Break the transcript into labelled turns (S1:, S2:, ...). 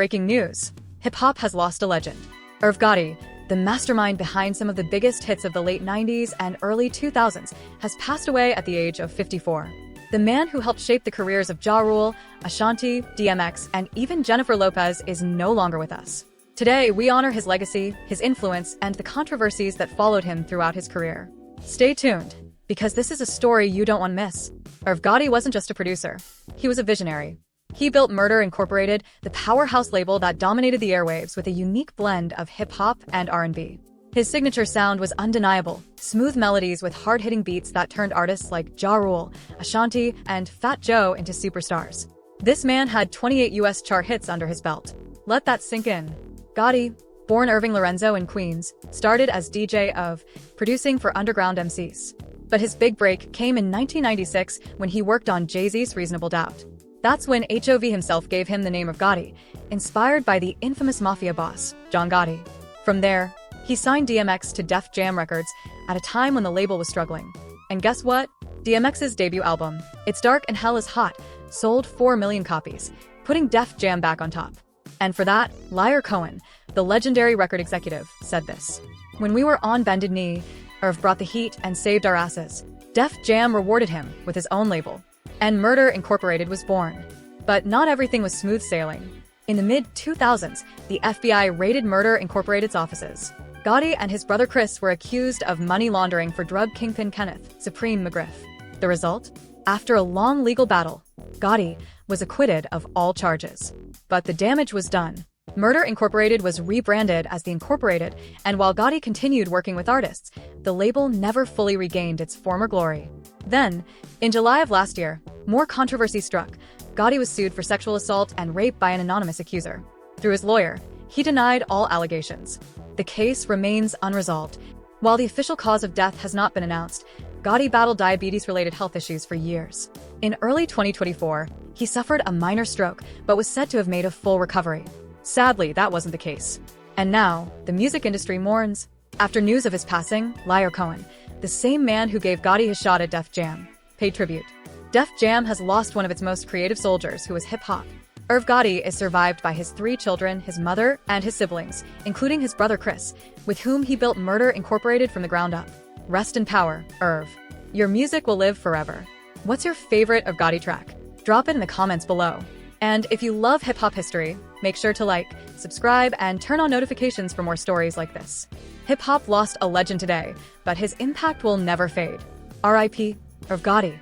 S1: breaking news. Hip-hop has lost a legend. Irv Gotti, the mastermind behind some of the biggest hits of the late 90s and early 2000s, has passed away at the age of 54. The man who helped shape the careers of Rule, Ashanti, DMX, and even Jennifer Lopez is no longer with us. Today, we honor his legacy, his influence, and the controversies that followed him throughout his career. Stay tuned, because this is a story you don't want to miss. Irv Gotti wasn't just a producer. He was a visionary. He built Murder Incorporated, the powerhouse label that dominated the airwaves with a unique blend of hip-hop and R&B. His signature sound was undeniable, smooth melodies with hard-hitting beats that turned artists like Rule, Ashanti, and Fat Joe into superstars. This man had 28 US chart hits under his belt. Let that sink in. Gotti, born Irving Lorenzo in Queens, started as DJ of, producing for underground MCs. But his big break came in 1996 when he worked on Jay-Z's Reasonable Doubt. That's when HOV himself gave him the name of Gotti, inspired by the infamous mafia boss, John Gotti. From there, he signed DMX to Def Jam Records at a time when the label was struggling. And guess what? DMX's debut album, It's Dark and Hell is Hot, sold 4 million copies, putting Def Jam back on top. And for that, Liar Cohen, the legendary record executive, said this: "When we were on bended knee, Irv brought the heat and saved our asses. Def Jam rewarded him with his own label. And Murder Incorporated was born." But not everything was smooth sailing. In the mid-2000s, the FBI raided Murder Incorporated's offices. Gotti and his brother Chris were accused of money laundering for drug kingpin Kenneth Supreme McGriff. The result? After a long legal battle, Gotti was acquitted of all charges. But the damage was done. Murder Incorporated was rebranded as The Incorporated, and while Gotti continued working with artists, the label never fully regained its former glory. Then, in July of last year, more controversy struck. Gotti was sued for sexual assault and rape by an anonymous accuser. Through his lawyer, he denied all allegations. The case remains unresolved. While the official cause of death has not been announced, Gotti battled diabetes-related health issues for years. In early 2024, he suffered a minor stroke, but was said to have made a full recovery. Sadly, that wasn't the case. And now, the music industry mourns. After news of his passing, Liar Cohen, the same man who gave Gotti his shot at Def Jam, paid tribute. Def Jam has lost one of its most creative soldiers, who was hip-hop. Irv Gotti is survived by his 3 children, his mother, and his siblings, including his brother Chris, with whom he built Murder Incorporated from the ground up. Rest in power, Irv. Your music will live forever. What's your favorite Irv Gotti track? Drop it in the comments below. And if you love hip-hop history, make sure to like, subscribe, and turn on notifications for more stories like this. Hip-hop lost a legend today, but his impact will never fade. R.I.P. Irv Gotti.